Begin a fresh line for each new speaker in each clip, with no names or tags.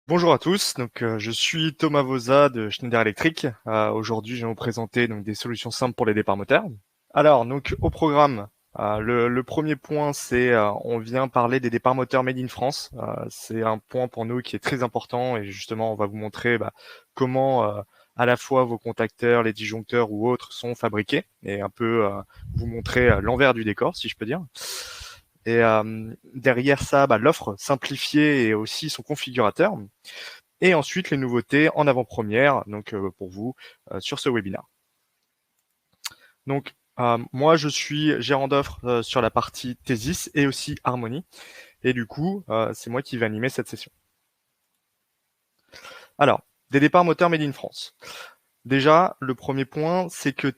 Bonjour à tous, je suis Thomas Vosa de Schneider Electric. Aujourd'hui, je vais vous présenter des solutions simples pour les départs moteurs. Alors, au programme, le premier point, c'est on vient parler des départs moteurs made in France. C'est un point pour nous qui est très important et justement, on va vous montrer comment à la fois vos contacteurs, les disjoncteurs ou autres sont fabriqués et un peu vous montrer l'envers du décor, si je peux dire. Et derrière ça, l'offre simplifiée et aussi son configurateur. Et ensuite, les nouveautés en avant-première, pour vous, sur ce webinaire. Moi, je suis gérant d'offres sur la partie Thesis et aussi Harmony. Et du coup, c'est moi qui vais animer cette session. Alors, des départs moteurs made in France. Déjà, le premier point, c'est que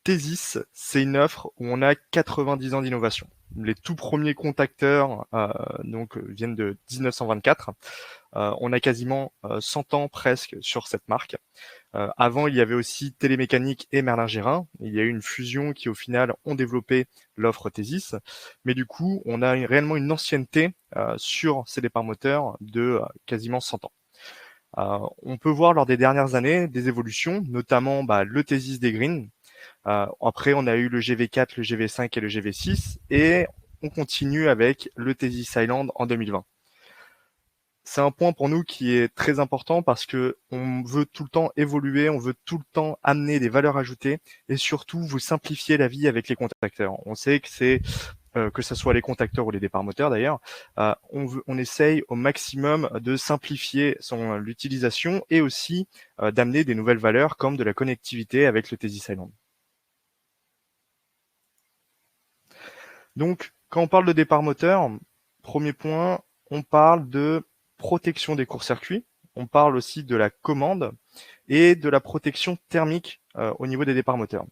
Thesis, c'est une offre où on a 90 ans d'innovation. Les tout premiers contacteurs viennent de 1924. On a quasiment 100 ans presque sur cette marque. Avant, il y avait aussi Télémécanique et Merlin-Gérin. Il y a eu une fusion qui, au final, ont développé l'offre Thesis. Mais du coup, on a réellement une ancienneté sur ces départs moteurs de quasiment 100 ans. On peut voir lors des dernières années des évolutions, notamment le Thesis des Green. Après, on a eu le GV4, le GV5 et le GV6. Et on continue avec le Thesis Island en 2020. C'est un point pour nous qui est très important parce que on veut tout le temps évoluer, on veut tout le temps amener des valeurs ajoutées et surtout vous simplifier la vie avec les contacteurs. On sait que c'est que ce soit les contacteurs ou les départs moteurs d'ailleurs, on essaye au maximum de simplifier l'utilisation et aussi d'amener des nouvelles valeurs comme de la connectivité avec le Thesis Island. Donc, quand on parle de départ moteur, premier point, on parle de protection des courts-circuits. On parle aussi de la commande et de la protection thermique au niveau des départs moteurs.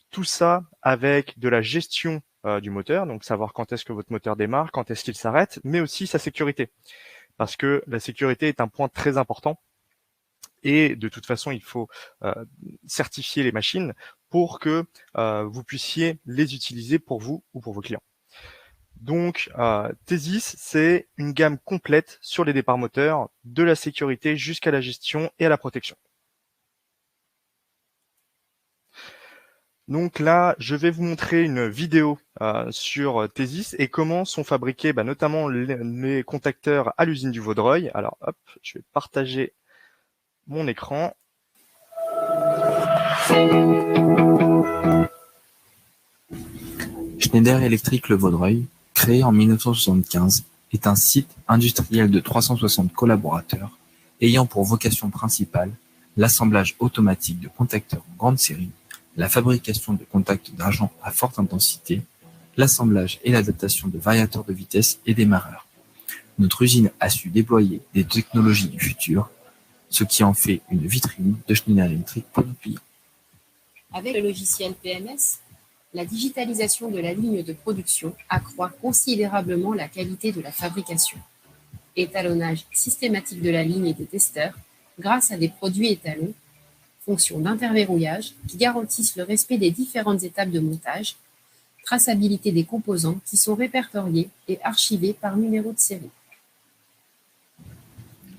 Tout ça avec de la gestion du moteur, donc savoir quand est-ce que votre moteur démarre, quand est-ce qu'il s'arrête, mais aussi sa sécurité. Parce que la sécurité est un point très important et de toute façon, il faut certifier les machines pour que vous puissiez les utiliser pour vous ou pour vos clients. Donc, Thesis, c'est une gamme complète sur les départs moteurs, de la sécurité jusqu'à la gestion et à la protection. Donc là, je vais vous montrer une vidéo sur Thesis et comment sont fabriqués notamment les contacteurs à l'usine du Vaudreuil. Alors hop, je vais partager mon écran.
Schneider Electric Le Vaudreuil, créé en 1975, est un site industriel de 360 collaborateurs ayant pour vocation principale l'assemblage automatique de contacteurs en grande série, la fabrication de contacts d'argent à forte intensité, l'assemblage et l'adaptation de variateurs de vitesse et démarreurs. Notre usine a su déployer des technologies du futur, ce qui en fait une vitrine de Schneider Electric pour nos clients.
Avec le logiciel PMS, la digitalisation de la ligne de production accroît considérablement la qualité de la fabrication. Étalonnage systématique de la ligne et des testeurs grâce à des produits étalons, fonction d'interverrouillage qui garantissent le respect des différentes étapes de montage, traçabilité des composants qui sont répertoriés et archivés par numéro de série.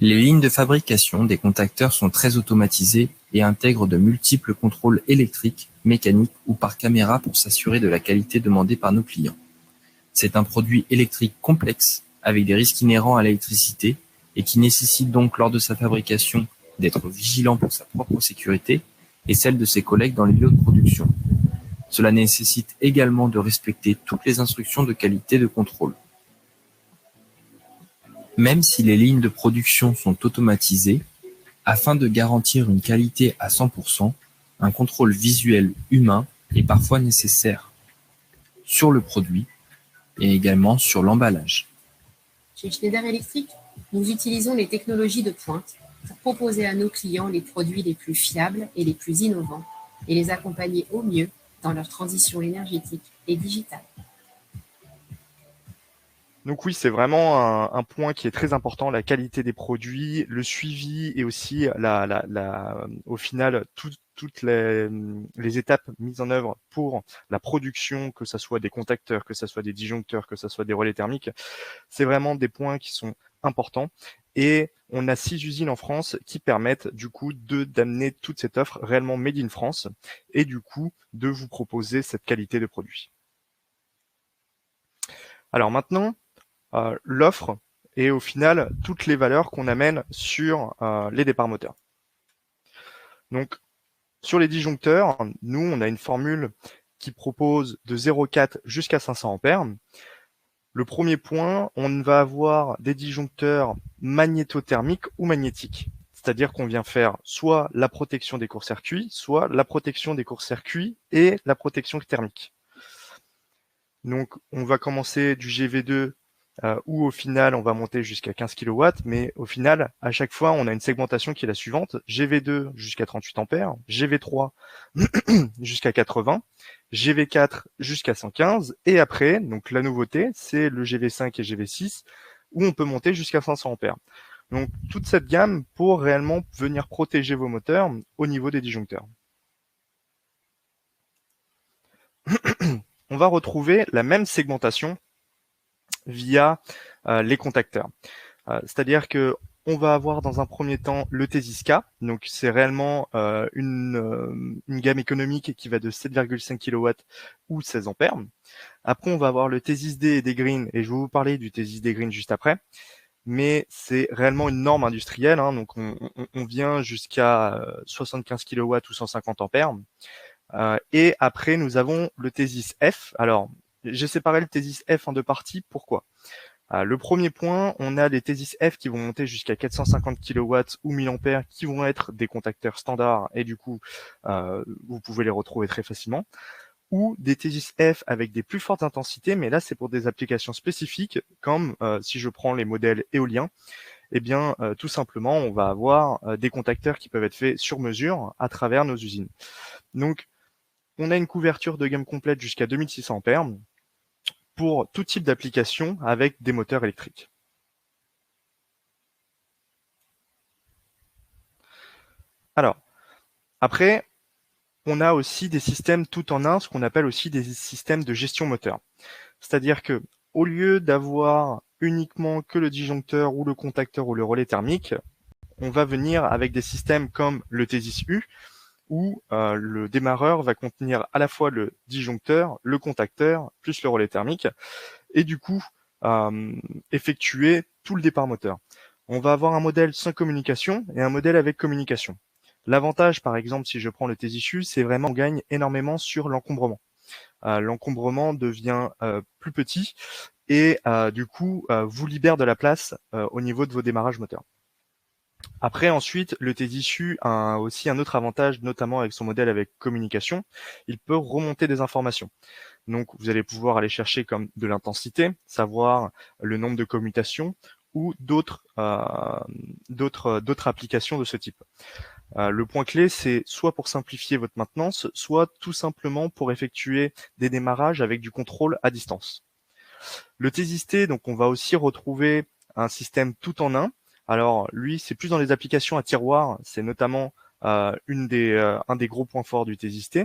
Les lignes de fabrication des contacteurs sont très automatisées et intègrent de multiples contrôles électriques, mécaniques ou par caméra pour s'assurer de la qualité demandée par nos clients. C'est un produit électrique complexe avec des risques inhérents à l'électricité et qui nécessite donc lors de sa fabrication d'être vigilant pour sa propre sécurité et celle de ses collègues dans les lieux de production. Cela nécessite également de respecter toutes les instructions de qualité de contrôle. Même si les lignes de production sont automatisées, afin de garantir une qualité à 100%, un contrôle visuel humain est parfois nécessaire sur le produit et également sur l'emballage.
Chez Schneider Electric, nous utilisons les technologies de pointe pour proposer à nos clients les produits les plus fiables et les plus innovants et les accompagner au mieux dans leur transition énergétique et digitale.
Donc oui, c'est vraiment un point qui est très important, la qualité des produits, le suivi et aussi au final toutes les étapes mises en œuvre pour la production, que ce soit des contacteurs, que ce soit des disjoncteurs, que ce soit des relais thermiques. C'est vraiment des points qui sont important. Et on a 6 usines en France qui permettent du coup d'amener toute cette offre réellement made in France et du coup de vous proposer cette qualité de produit. Alors maintenant, l'offre et au final toutes les valeurs qu'on amène sur les départs moteurs. Donc sur les disjoncteurs, nous on a une formule qui propose de 0,4 jusqu'à 500 ampères. Le premier point, on va avoir des disjoncteurs magnétothermiques ou magnétiques. C'est-à-dire qu'on vient faire soit la protection des courts-circuits, soit la protection des courts-circuits et la protection thermique. Donc, on va commencer du GV2 où au final, on va monter jusqu'à 15 kW, mais au final, à chaque fois, on a une segmentation qui est la suivante. GV2 jusqu'à 38 ampères, GV3 jusqu'à 80, GV4 jusqu'à 115, et après, donc la nouveauté, c'est le GV5 et GV6, où on peut monter jusqu'à 500 ampères. Donc, toute cette gamme pour réellement venir protéger vos moteurs au niveau des disjoncteurs. On va retrouver la même segmentation via les contacteurs. C'est-à-dire que on va avoir dans un premier temps le Tésys K, donc c'est réellement une gamme économique qui va de 7,5 kW ou 16 ampères. Après, on va avoir le Tésys D et des Green, et je vais vous parler du Tésys des Green juste après. Mais c'est réellement une norme industrielle, hein, donc on vient jusqu'à 75 kW ou 150 ampères. Et après, nous avons le Tésys F. Alors, j'ai séparé le Tésys F en deux parties. Pourquoi ? Le premier point, on a les Tésys F qui vont monter jusqu'à 450 kW ou 1000 ampères qui vont être des contacteurs standards et du coup, vous pouvez les retrouver très facilement. Ou des Tésys F avec des plus fortes intensités, mais là, c'est pour des applications spécifiques, comme si je prends les modèles éoliens, eh bien, tout simplement, on va avoir des contacteurs qui peuvent être faits sur mesure à travers nos usines. Donc, on a une couverture de gamme complète jusqu'à 2600 ampères pour tout type d'application avec des moteurs électriques. Alors, après, on a aussi des systèmes tout en un, ce qu'on appelle aussi des systèmes de gestion moteur. C'est-à-dire que, au lieu d'avoir uniquement que le disjoncteur ou le contacteur ou le relais thermique, on va venir avec des systèmes comme le Tésys U, où le démarreur va contenir à la fois le disjoncteur, le contacteur, plus le relais thermique, et du coup effectuer tout le départ moteur. On va avoir un modèle sans communication et un modèle avec communication. L'avantage, par exemple, si je prends le Tésys U, c'est vraiment qu'on gagne énormément sur l'encombrement. L'encombrement devient plus petit et du coup vous libère de la place au niveau de vos démarrages moteurs. Après, ensuite, le Tésys U a aussi un autre avantage, notamment avec son modèle avec communication. Il peut remonter des informations. Donc, vous allez pouvoir aller chercher comme de l'intensité, savoir le nombre de commutations ou d'autres applications de ce type. Le point clé, c'est soit pour simplifier votre maintenance, soit tout simplement pour effectuer des démarrages avec du contrôle à distance. Le Tésys T, donc on va aussi retrouver un système tout en un. Alors lui, c'est plus dans les applications à tiroir, c'est notamment un des gros points forts du Tésys T,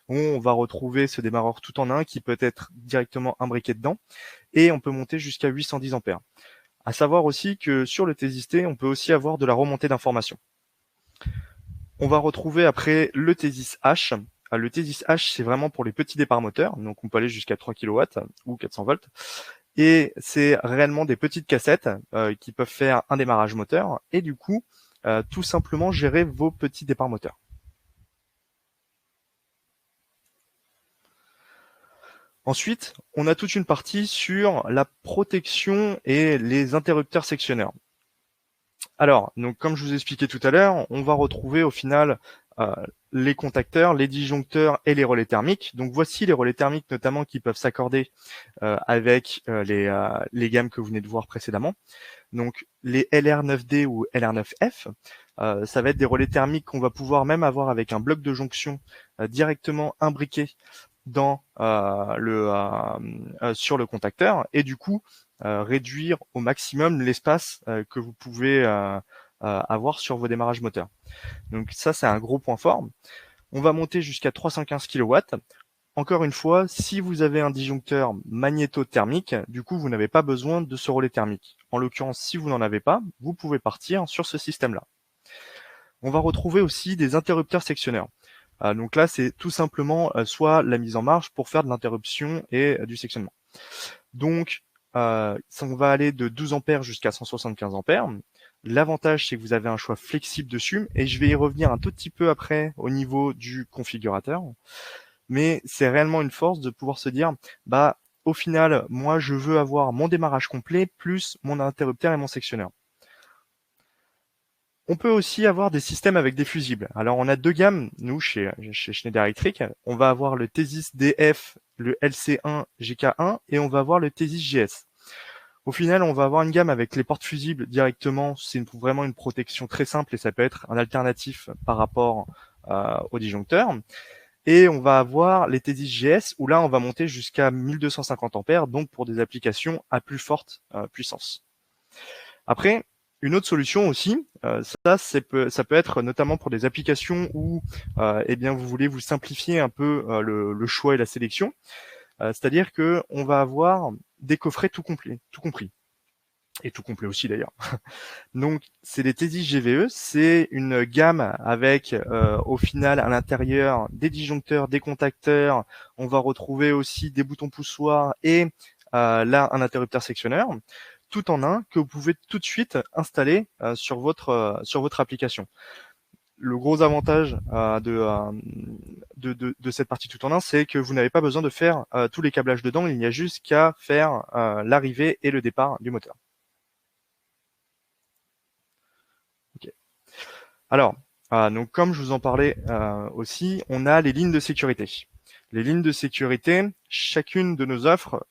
où on va retrouver ce démarreur tout en un qui peut être directement imbriqué dedans, et on peut monter jusqu'à 810 ampères. À savoir aussi que sur le Tésys T, on peut aussi avoir de la remontée d'informations. On va retrouver après le Tésys H. Le Tésys H, c'est vraiment pour les petits départs moteurs, donc on peut aller jusqu'à 3 kW ou 400 volts. Et c'est réellement des petites cassettes qui peuvent faire un démarrage moteur et du coup, tout simplement gérer vos petits départs moteurs. Ensuite, on a toute une partie sur la protection et les interrupteurs sectionneurs. Alors, donc comme je vous expliquais tout à l'heure, on va retrouver au final les contacteurs, les disjoncteurs et les relais thermiques. Donc voici les relais thermiques notamment qui peuvent s'accorder avec les gammes que vous venez de voir précédemment. Donc les LR9D ou LR9F, ça va être des relais thermiques qu'on va pouvoir même avoir avec un bloc de jonction directement imbriqué dans sur le contacteur et du coup réduire au maximum l'espace que vous pouvez avoir sur vos démarrages moteurs. Donc ça, c'est un gros point fort. On va monter jusqu'à 315 kW. encore une fois, si vous avez un disjoncteur magnétothermique, du coup, vous n'avez pas besoin de ce relais thermique. En l'occurrence, si vous n'en avez pas, vous pouvez partir sur ce système-là. On va retrouver aussi des interrupteurs sectionneurs. Donc là, c'est tout simplement soit la mise en marche pour faire de l'interruption et du sectionnement. Donc, on va aller de 12 ampères jusqu'à 175 ampères. L'avantage, c'est que vous avez un choix flexible dessus, et je vais y revenir un tout petit peu après au niveau du configurateur. Mais c'est réellement une force de pouvoir se dire, bah, au final, moi, je veux avoir mon démarrage complet plus mon interrupteur et mon sectionneur. On peut aussi avoir des systèmes avec des fusibles. Alors, on a deux gammes, nous, chez Schneider Electric. On va avoir le Thesis DF, le LC1, GK1, et on va avoir le Thesis GS. Au final, on va avoir une gamme avec les portes fusibles directement. C'est vraiment une protection très simple et ça peut être un alternatif par rapport au disjoncteur. Et on va avoir les Thesis GS où là, on va monter jusqu'à 1250 ampères, donc pour des applications à plus forte puissance. Après, une autre solution aussi, ça peut être notamment pour des applications où eh bien, vous voulez vous simplifier un peu le choix et la sélection. C'est-à-dire que on va avoir des coffrets tout compris. Et tout complet aussi d'ailleurs. Donc c'est les Thesis GVE, c'est une gamme avec au final à l'intérieur des disjoncteurs, des contacteurs, on va retrouver aussi des boutons poussoirs et là un interrupteur sectionneur, tout en un que vous pouvez tout de suite installer sur votre application. Le gros avantage de cette partie tout en un, c'est que vous n'avez pas besoin de faire tous les câblages dedans, il n'y a juste qu'à faire l'arrivée et le départ du moteur. Okay. Alors, donc comme je vous en parlais aussi, on a les lignes de sécurité. Les lignes de sécurité, chacune de nos offres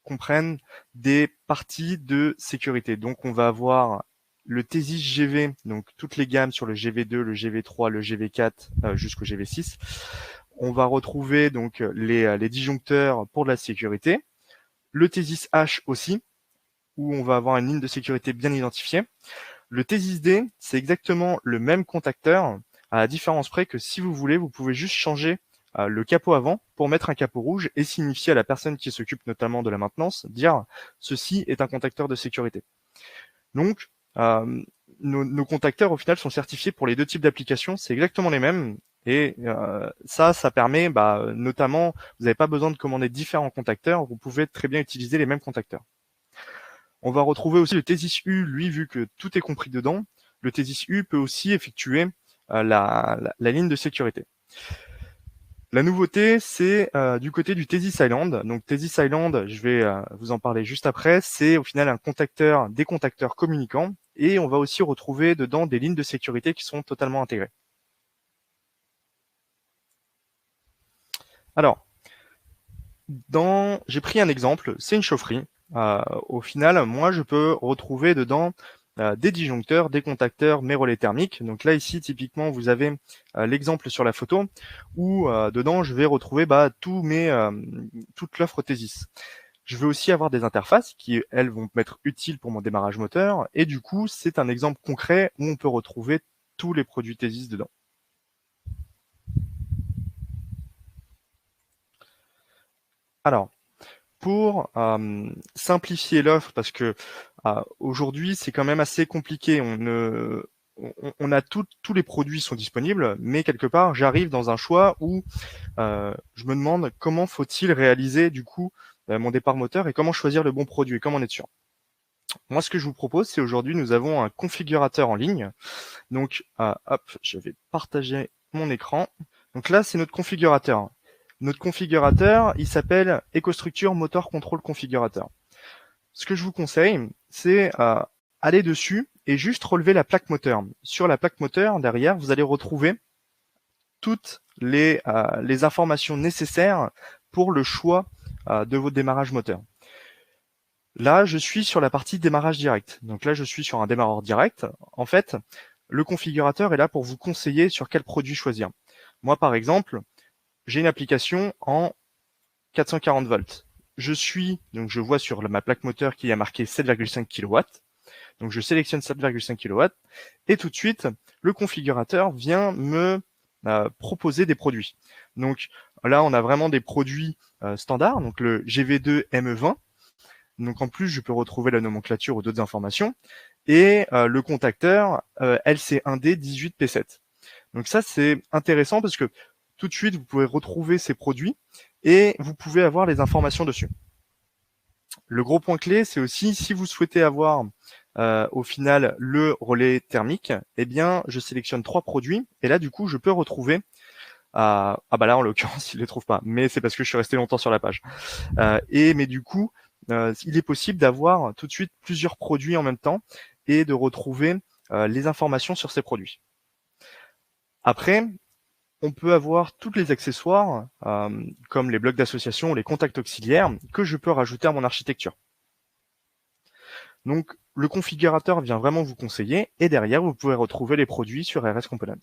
comprennent des parties de sécurité. Donc on va avoir le Thesis GV, donc toutes les gammes sur le GV2, le GV3, le GV4 jusqu'au GV6. On va retrouver donc les disjoncteurs pour de la sécurité. Le Thesis H aussi, où on va avoir une ligne de sécurité bien identifiée. Le Thesis D, c'est exactement le même contacteur, à la différence près que si vous voulez, vous pouvez juste changer le capot avant pour mettre un capot rouge et signifier à la personne qui s'occupe notamment de la maintenance, dire ceci est un contacteur de sécurité. Donc, nos contacteurs au final sont certifiés pour les deux types d'applications, c'est exactement les mêmes. Et ça permet notamment, vous n'avez pas besoin de commander différents contacteurs, vous pouvez très bien utiliser les mêmes contacteurs. On va retrouver aussi le Thesis U, lui, vu que tout est compris dedans, le Thesis U peut aussi effectuer la ligne de sécurité. La nouveauté, c'est du côté du Thesis Island. Donc Thesis Island, je vais vous en parler juste après, c'est au final des contacteurs communicants, et on va aussi retrouver dedans des lignes de sécurité qui sont totalement intégrées. Alors, j'ai pris un exemple, c'est une chaufferie. Au final, moi, je peux retrouver dedans des disjoncteurs, des contacteurs, mes relais thermiques. Donc là, ici, typiquement, vous avez l'exemple sur la photo où dedans, je vais retrouver toute l'offre Thesis. Je vais aussi avoir des interfaces qui, elles, vont m'être utiles pour mon démarrage moteur. Et du coup, c'est un exemple concret où on peut retrouver tous les produits Thesis dedans. Alors, pour simplifier l'offre, parce que aujourd'hui c'est quand même assez compliqué, on a tous les produits sont disponibles, mais quelque part j'arrive dans un choix où je me demande comment faut-il réaliser du coup mon départ moteur et comment choisir le bon produit et comment en être sûr. Moi, ce que je vous propose, c'est aujourd'hui nous avons un configurateur en ligne. Donc hop, je vais partager mon écran. Donc là, c'est notre configurateur. Notre configurateur, il s'appelle EcoStruxure Motor Control Configurator. Ce que je vous conseille, c'est aller dessus et juste relever la plaque moteur. Sur la plaque moteur, derrière, vous allez retrouver toutes les informations nécessaires pour le choix de votre démarrage moteur. Là, je suis sur la partie démarrage direct. Donc là, je suis sur un démarreur direct. En fait, le configurateur est là pour vous conseiller sur quel produit choisir. Moi, par exemple, j'ai une application en 440 volts. Donc je vois sur ma plaque moteur qu'il y a marqué 7,5 kW. Donc je sélectionne 7,5 kW et tout de suite, le configurateur vient me proposer des produits. Donc Là, on a vraiment des produits standards, donc le GV2 ME20. Donc en plus, je peux retrouver la nomenclature ou d'autres informations. Et le contacteur LC1D 18P7. Donc ça, c'est intéressant parce que tout de suite, vous pouvez retrouver ces produits et vous pouvez avoir les informations dessus. Le gros point clé, c'est aussi si vous souhaitez avoir au final le relais thermique, eh bien, je sélectionne 3 produits et là, du coup, je peux retrouver ah bah là, en l'occurrence, il les trouve pas, mais c'est parce que je suis resté longtemps sur la page. Mais du coup, il est possible d'avoir tout de suite plusieurs produits en même temps et de retrouver les informations sur ces produits. Après, on peut avoir tous les accessoires, comme les blocs d'association, les contacts auxiliaires, que je peux rajouter à mon architecture. Donc, le configurateur vient vraiment vous conseiller, et derrière, vous pouvez retrouver les produits sur RS Component.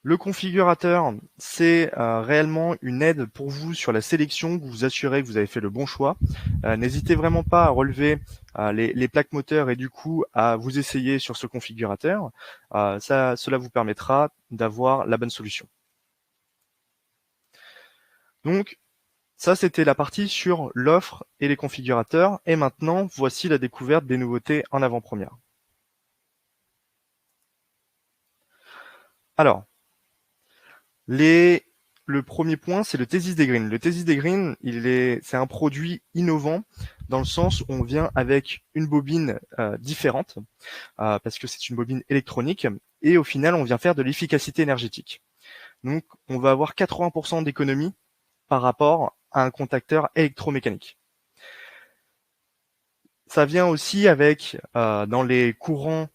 Le configurateur, c'est réellement une aide pour vous sur la sélection, que vous assurez que vous avez fait le bon choix. N'hésitez vraiment pas à relever les plaques moteurs et du coup à vous essayer sur ce configurateur. Cela vous permettra d'avoir la bonne solution. Donc, ça, c'était la partie sur l'offre et les configurateurs. Et maintenant, voici la découverte des nouveautés en avant-première. Alors, le premier point, c'est le Thesis des Green. Le Thesis des Green, c'est un produit innovant dans le sens où on vient avec une bobine différente, parce que c'est une bobine électronique, et au final, on vient faire de l'efficacité énergétique. Donc, on va avoir 80% d'économie par rapport à un contacteur électromécanique. Ça vient aussi avec dans les courants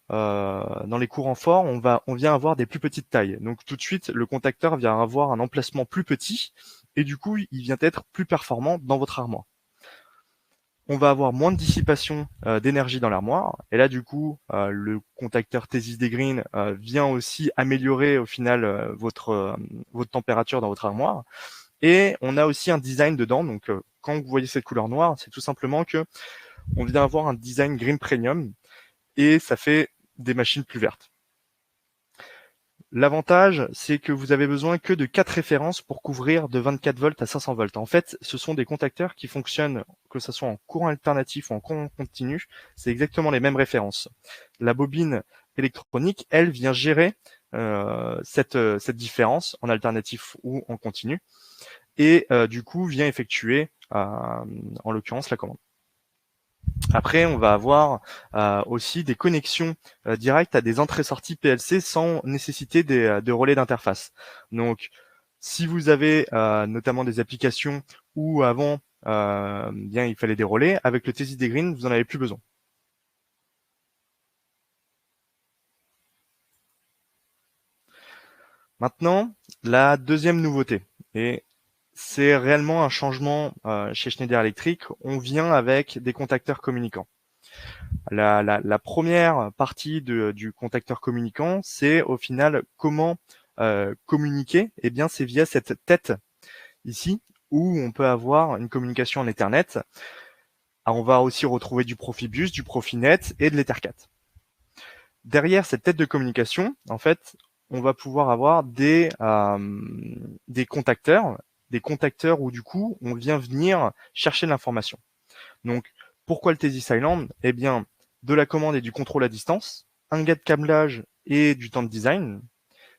forts, on vient avoir des plus petites tailles. Donc tout de suite, le contacteur vient avoir un emplacement plus petit et du coup, il vient être plus performant dans votre armoire. On va avoir moins de dissipation d'énergie dans l'armoire et là du coup, le contacteur Thesis des Green vient aussi améliorer au final votre température dans votre armoire. Et on a aussi un design dedans. Donc quand vous voyez cette couleur noire, c'est tout simplement que on vient avoir un design Green Premium et ça fait des machines plus vertes. L'avantage, c'est que vous avez besoin que de 4 références pour couvrir de 24 volts à 500 volts. En fait, ce sont des contacteurs qui fonctionnent, que ce soit en courant alternatif ou en courant continu, c'est exactement les mêmes références. La bobine électronique, elle, vient gérer cette différence en alternatif ou en continu et du coup vient effectuer, en l'occurrence, la commande. Après, on va avoir aussi des connexions directes à des entrées-sorties PLC sans nécessiter de relais d'interface. Donc, si vous avez notamment des applications où avant bien il fallait des relais, avec le Thesis des Green, vous n'en avez plus besoin. Maintenant, la deuxième nouveauté, et c'est réellement un changement chez Schneider Electric. On vient avec des contacteurs communicants. La première partie du contacteur communicant, c'est au final comment communiquer. Eh bien, c'est via cette tête ici où on peut avoir une communication en Ethernet. Alors, on va aussi retrouver du Profibus, du Profinet et de l'Ethercat. Derrière cette tête de communication, en fait, on va pouvoir avoir des contacteurs où du coup on vient venir chercher l'information. Donc pourquoi le Thesis Island? Eh bien de la commande et du contrôle à distance, un gain de câblage et du temps de design,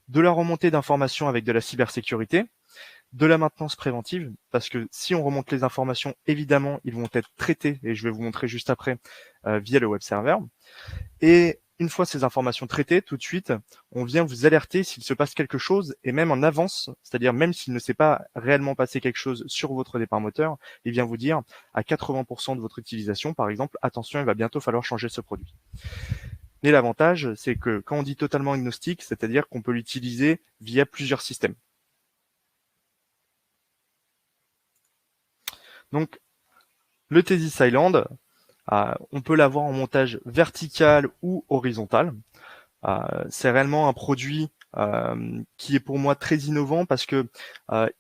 de la remontée d'informations avec de la cybersécurité, de la maintenance préventive, parce que si on remonte les informations, évidemment, ils vont être traités, et je vais vous montrer juste après, via le web server. Et une fois ces informations traitées, tout de suite, on vient vous alerter s'il se passe quelque chose, et même en avance, c'est-à-dire même s'il ne s'est pas réellement passé quelque chose sur votre départ moteur, il vient vous dire à 80% de votre utilisation, par exemple, attention, il va bientôt falloir changer ce produit. Et l'avantage, c'est que quand on dit totalement agnostique, c'est-à-dire qu'on peut l'utiliser via plusieurs systèmes. Donc, le Thesis Island, on peut l'avoir en montage vertical ou horizontal. C'est réellement un produit qui est pour moi très innovant parce que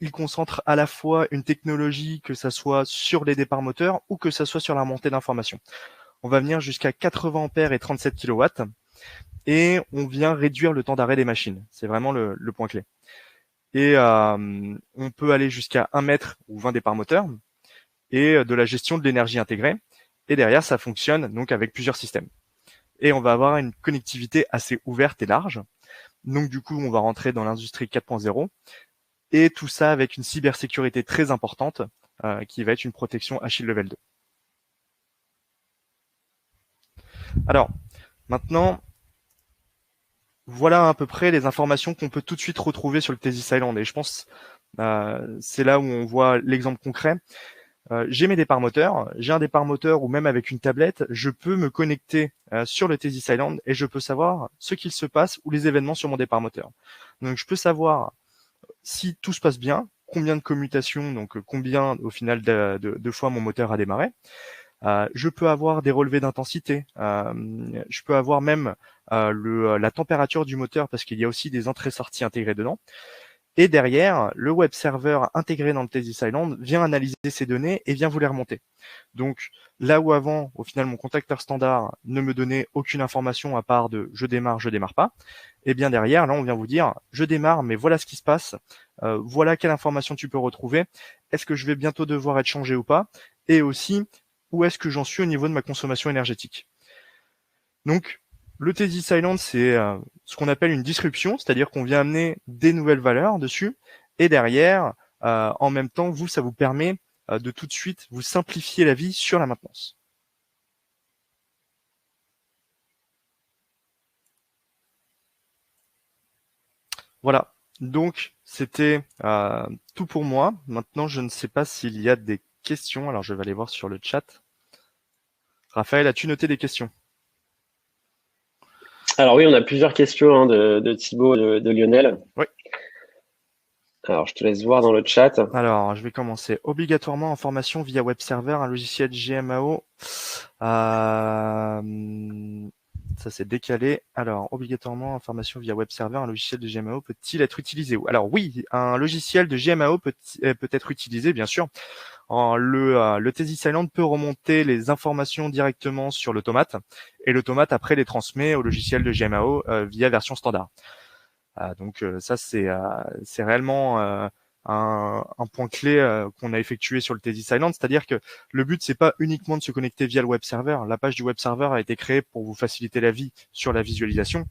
il concentre à la fois une technologie, que ça soit sur les départs moteurs ou que ça soit sur la montée d'information. On va venir jusqu'à 80 ampères et 37 kW et on vient réduire le temps d'arrêt des machines. C'est vraiment le point clé. Et on peut aller jusqu'à 1 mètre ou 20 départs moteurs et de la gestion de l'énergie intégrée. Et derrière, ça fonctionne donc avec plusieurs systèmes. Et on va avoir une connectivité assez ouverte et large. Donc du coup, on va rentrer dans l'industrie 4.0 et tout ça avec une cybersécurité très importante qui va être une protection Achille Level 2. Alors, maintenant, voilà à peu près les informations qu'on peut tout de suite retrouver sur le Thesis Island. Et je pense c'est là où on voit l'exemple concret. J'ai mes départs moteurs, j'ai un départ moteur ou même avec une tablette, je peux me connecter sur le Thesis Island et je peux savoir ce qu'il se passe ou les événements sur mon départ moteur. Donc je peux savoir si tout se passe bien, combien de commutations, donc combien au final de fois mon moteur a démarré. Je peux avoir des relevés d'intensité, je peux avoir même la température du moteur parce qu'il y a aussi des entrées-sorties intégrées dedans. Et derrière, le web server intégré dans le Thesis Island vient analyser ces données et vient vous les remonter. Donc là où avant, au final, mon contacteur standard ne me donnait aucune information à part de je démarre pas, et bien derrière, là on vient vous dire je démarre, mais voilà ce qui se passe, voilà quelle information tu peux retrouver, est-ce que je vais bientôt devoir être changé ou pas, et aussi où est-ce que j'en suis au niveau de ma consommation énergétique. Donc le Thesis Island, c'est ce qu'on appelle une disruption, c'est-à-dire qu'on vient amener des nouvelles valeurs dessus, et derrière, en même temps, ça vous permet de tout de suite vous simplifier la vie sur la maintenance. Voilà, donc c'était tout pour moi. Maintenant, je ne sais pas s'il y a des questions, alors je vais aller voir sur le chat. Raphaël, as-tu noté des questions?
Alors oui, on a plusieurs questions de Thibaut et de Lionel.
Oui.
Alors, je te laisse voir dans le chat.
Alors, je vais commencer. Obligatoirement en formation via web server, un logiciel GMAO. Ça s'est décalé. Alors, obligatoirement en formation via web server, un logiciel de GMAO peut-il être utilisé? Alors oui, un logiciel de GMAO peut être utilisé, bien sûr. Le Thesis Island peut remonter les informations directement sur l'automate et l'automate après les transmet au logiciel de GMAO via version standard. Donc ça c'est réellement un point clé qu'on a effectué sur le Thesis Island, c'est-à-dire que le but c'est pas uniquement de se connecter via le web server. La page du web server a été créée pour vous faciliter la vie sur la visualisation.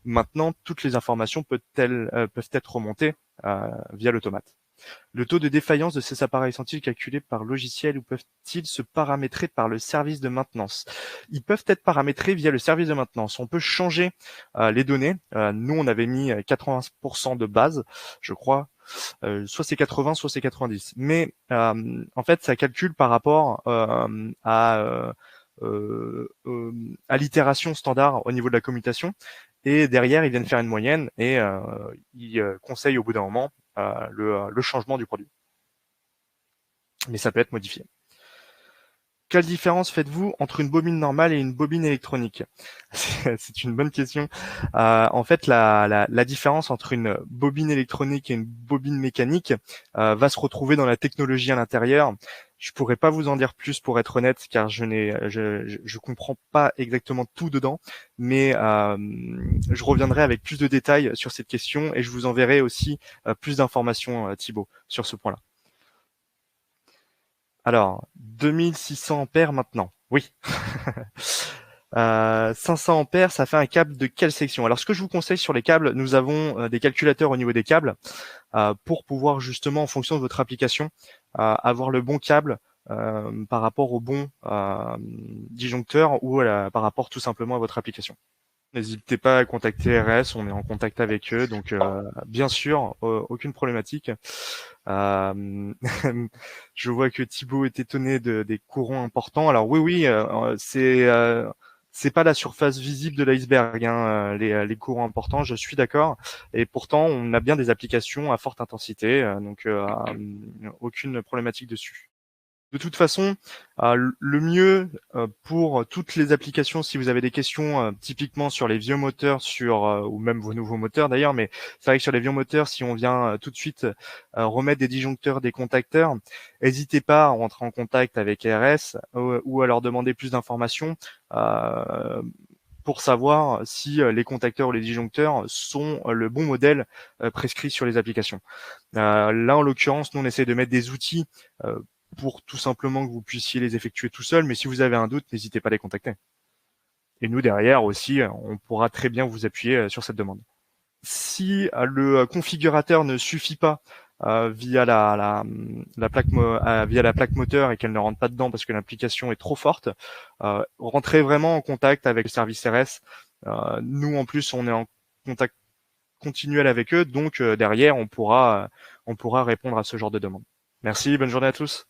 Maintenant, toutes les informations peuvent être remontées via l'automate. Le taux de défaillance de ces appareils sont-ils calculés par logiciel ou peuvent-ils se paramétrer par le service de maintenance? Ils peuvent être paramétrés via le service de maintenance. On peut changer les données. Nous, on avait mis 80% de base, je crois. Soit c'est 80, soit c'est 90. Mais en fait, ça calcule par rapport à l'itération standard au niveau de la commutation. Et derrière, ils viennent faire une moyenne et ils conseillent au bout d'un moment le changement du produit. Mais ça peut être modifié. Quelle différence faites-vous entre une bobine normale et une bobine électronique? C'est une bonne question. En fait, la différence entre une bobine électronique et une bobine mécanique va se retrouver dans la technologie à l'intérieur. Je pourrais pas vous en dire plus pour être honnête, car je comprends pas exactement tout dedans, mais je reviendrai avec plus de détails sur cette question et je vous enverrai aussi plus d'informations, Thibaut, sur ce point-là. Alors, 2600 ampères maintenant. Oui. 500 ampères, ça fait un câble de quelle section? Alors, ce que je vous conseille sur les câbles, nous avons des calculateurs au niveau des câbles pour pouvoir justement, en fonction de votre application, avoir le bon câble par rapport au bon disjoncteur ou par rapport tout simplement à votre application. N'hésitez pas à contacter RS, on est en contact avec eux, donc bien sûr, aucune problématique. Je vois que Thibaut est étonné des courants importants. Alors oui, c'est pas la surface visible de l'iceberg, hein, les courants importants, je suis d'accord. Et pourtant, on a bien des applications à forte intensité, donc aucune problématique dessus. De toute façon, le mieux pour toutes les applications, si vous avez des questions typiquement sur les vieux moteurs, ou même vos nouveaux moteurs d'ailleurs, mais c'est vrai que sur les vieux moteurs, si on vient tout de suite remettre des disjoncteurs, des contacteurs, n'hésitez pas à rentrer en contact avec RS ou à leur demander plus d'informations. pour savoir si les contacteurs ou les disjoncteurs sont le bon modèle prescrit sur les applications. Là, en l'occurrence, nous, on essaie de mettre des outils pour tout simplement que vous puissiez les effectuer tout seul, mais si vous avez un doute, n'hésitez pas à les contacter. Et nous, derrière aussi, on pourra très bien vous appuyer sur cette demande. Si le configurateur ne suffit pas via la plaque moteur et qu'elle ne rentre pas dedans parce que l'application est trop forte, rentrez vraiment en contact avec le service RS. Nous, en plus, on est en contact continuel avec eux, donc derrière, on pourra répondre à ce genre de demande. Merci, bonne journée à tous.